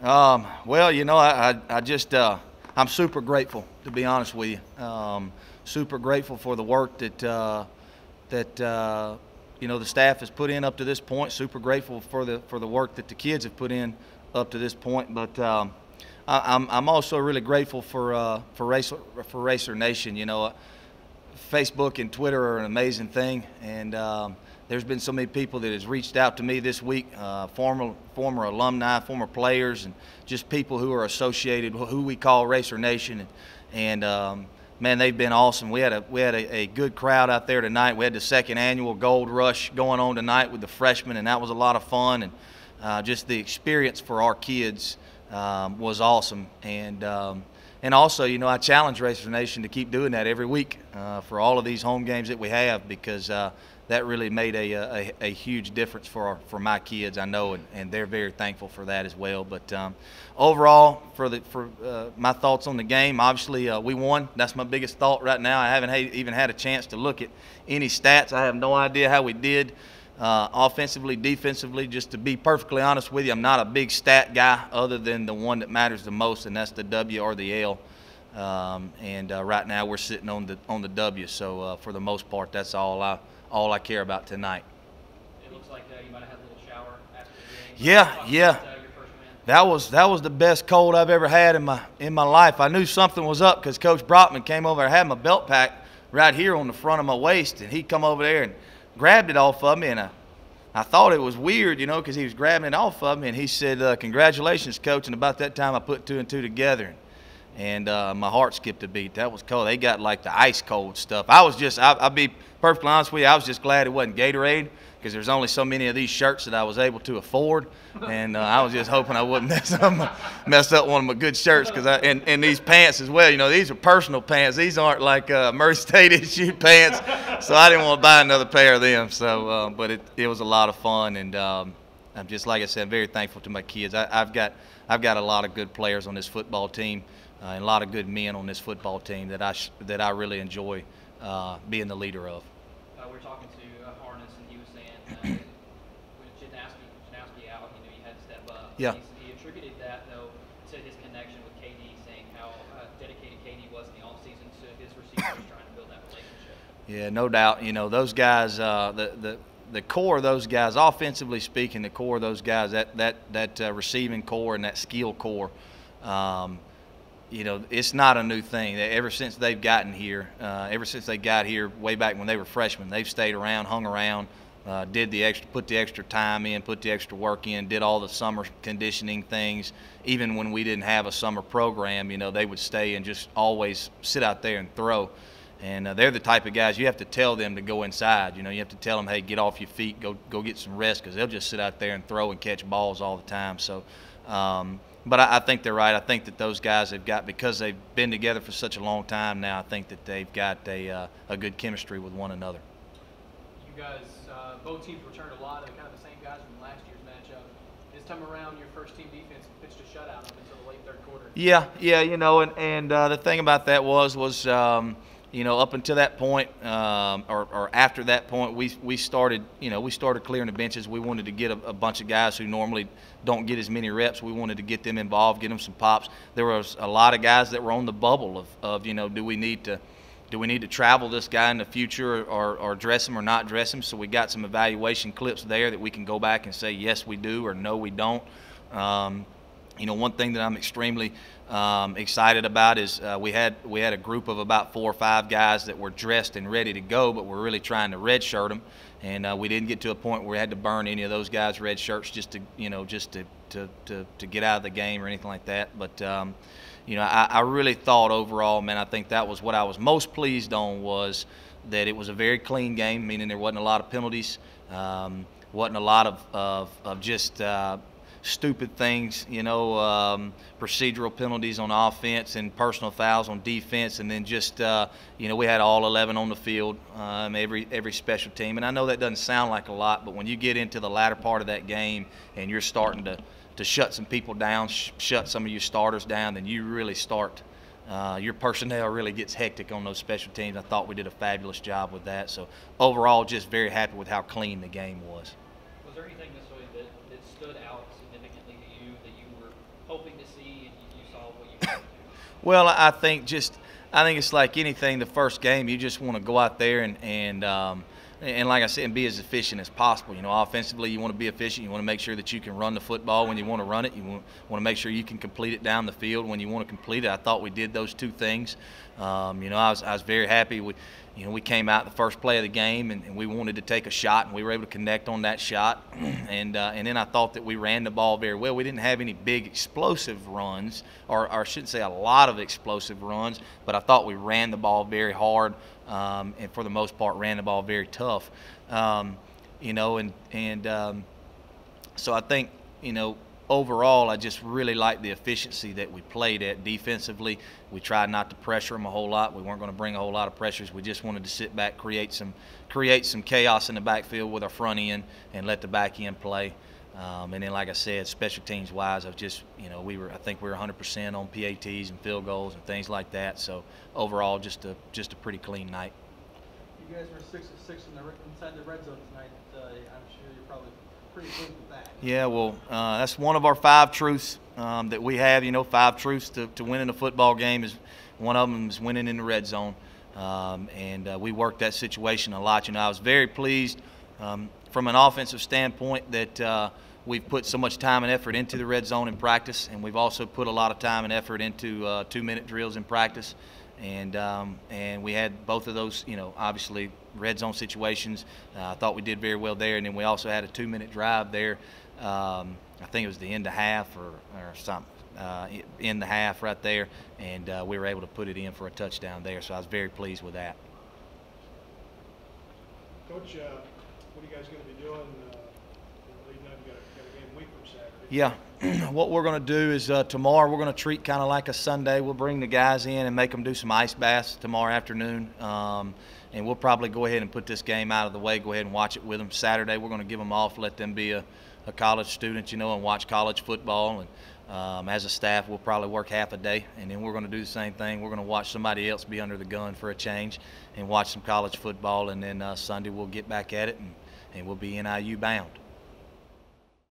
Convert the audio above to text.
Well, you know, I just I'm super grateful, to be honest with you. Super grateful for the work that you know, the staff has put in up to this point. Super grateful for the work that the kids have put in up to this point. But I'm also really grateful for Racer Nation. You know, Facebook and Twitter are an amazing thing, and there's been so many people that has reached out to me this week, former alumni, former players, and just people who are associated, who we call Racer Nation, and man, they've been awesome. We had a good crowd out there tonight. We had the second annual Gold Rush going on tonight with the freshmen, and that was a lot of fun, and just the experience for our kids was awesome. And also, you know, I challenge Racer Nation to keep doing that every week for all of these home games that we have, because that really made a huge difference for my kids, I know, and they're very thankful for that as well. But overall, for my thoughts on the game, obviously we won. That's my biggest thought right now. I haven't even had a chance to look at any stats. I have no idea how we did. Offensively, defensively, just to be perfectly honest with you, I'm not a big stat guy other than the one that matters the most, and that's the W or the L. Right now we're sitting on the W, so for the most part, that's all I care about tonight. It looks like you might have had a little shower after the game. Yeah. About, your first win. That was the best cold I've ever had in my life. I knew something was up because Coach Brockman came over. I had my belt pack right here on the front of my waist, and he come over there and grabbed it off of me, and I thought it was weird, you know, because he was grabbing it off of me, and he said, "Congratulations, Coach." And about that time, I put two and two together, and my heart skipped a beat. That was cold. They got like the ice cold stuff. I'll be perfectly honest with you, I was just glad it wasn't Gatorade, because there's only so many of these shirts that I was able to afford, and I was just hoping I wouldn't mess up one of my good shirts, and these pants as well. You know, these are personal pants. These aren't like Murray State issue pants, so I didn't want to buy another pair of them. So, but it was a lot of fun, and I'm just, like I said, very thankful to my kids. I've got a lot of good players on this football team, and a lot of good men on this football team that I really enjoy being the leader of. We're talking to Harness, and he was saying with Janowski out, you know, you had to step up. Yeah. He attributed that, though, to his connection with KD, saying how dedicated KD was in the offseason to his receivers, trying to build that relationship. Yeah, no doubt. You know, those guys, the core of those guys, offensively speaking, the core of those guys, that receiving core and that skill core, you know, it's not a new thing. Ever since they've gotten here, ever since they got here way back when they were freshmen, they've stayed around, hung around, put the extra time in, put the extra work in, did all the summer conditioning things. Even when we didn't have a summer program, you know, they would stay and just always sit out there and throw. And they're the type of guys you have to tell them to go inside. You know, you have to tell them, hey, get off your feet, go get some rest, because they'll just sit out there and throw and catch balls all the time. So. But I think they're right. I think that those guys have got, because they've been together for such a long time now, I think that they've got a good chemistry with one another. You guys, both teams returned a lot of kind of the same guys from last year's matchup. This time around, your first team defense pitched a shutout up until the late third quarter. Yeah, you know, and the thing about that was you know, up until that point, or after that point, we started clearing the benches. We wanted to get a bunch of guys who normally don't get as many reps. We wanted to get them involved, get them some pops. There was a lot of guys that were on the bubble of you know, do we need to travel this guy in the future, or dress him or not dress him? So we got some evaluation clips there that we can go back and say yes we do or no we don't. You know, one thing that I'm extremely excited about is we had a group of about 4 or 5 guys that were dressed and ready to go, but we're really trying to redshirt them, and we didn't get to a point where we had to burn any of those guys' red shirts just to get out of the game or anything like that. But you know, I really thought overall, man, I think that was what I was most pleased on, was that it was a very clean game, meaning there wasn't a lot of penalties, wasn't a lot of just stupid things, you know, procedural penalties on offense and personal fouls on defense, and then just, you know, we had all 11 on the field, every special team. And I know that doesn't sound like a lot, but when you get into the latter part of that game and you're starting to shut some people down, shut some of your starters down, then you really start, your personnel really gets hectic on those special teams. I thought we did a fabulous job with that. So overall, just very happy with how clean the game was. Was there anything necessarily that stood out significantly to you that you were to see and you saw what you wanted to do? Well, I think it's like anything. The first game, you just want to go out there and like I said, and be as efficient as possible. You know, offensively, you want to be efficient. You want to make sure that you can run the football when you want to run it. You want to make sure you can complete it down the field when you want to complete it. I thought we did those two things. You know, I was very happy. We came out the first play of the game and we wanted to take a shot, and we were able to connect on that shot. And then I thought that we ran the ball very well. We didn't have any big explosive runs, or I shouldn't say a lot of explosive runs, but I thought we ran the ball very hard. And for the most part ran the ball very tough, you know, so I think, you know, overall I just really like the efficiency that we played at defensively. We tried not to pressure them a whole lot. We weren't going to bring a whole lot of pressures. We just wanted to sit back, create some chaos in the backfield with our front end and let the back end play. And then, like I said, special teams wise, you know, I think we were 100% on PATs and field goals and things like that. So overall, just a pretty clean night. You guys were 6 of 6 inside the red zone tonight. I'm sure you're probably pretty pleased with that. Yeah, well, that's one of our 5 truths that we have. You know, 5 truths to winning a football game is one of them is winning in the red zone. And we worked that situation a lot. You know, I was very pleased from an offensive standpoint that we've put so much time and effort into the red zone in practice, and we've also put a lot of time and effort into 2-minute drills in practice. And we had both of those, you know, obviously red zone situations. I thought we did very well there, and then we also had a 2-minute drive there. I think it was the end of half or something, in the half right there, and we were able to put it in for a touchdown there. So I was very pleased with that. Coach, what are you guys going to be doing leading up? You got a game week from Saturday. Yeah, what we're going to do is tomorrow we're going to treat kind of like a Sunday. We'll bring the guys in and make them do some ice baths tomorrow afternoon. And we'll probably go ahead and put this game out of the way, go ahead and watch it with them. Saturday we're going to give them off, let them be a college student, you know, and watch college football. And as a staff, we'll probably work half a day, and then we're going to do the same thing. We're going to watch somebody else be under the gun for a change and watch some college football. And then Sunday we'll get back at it, and we'll be NIU bound.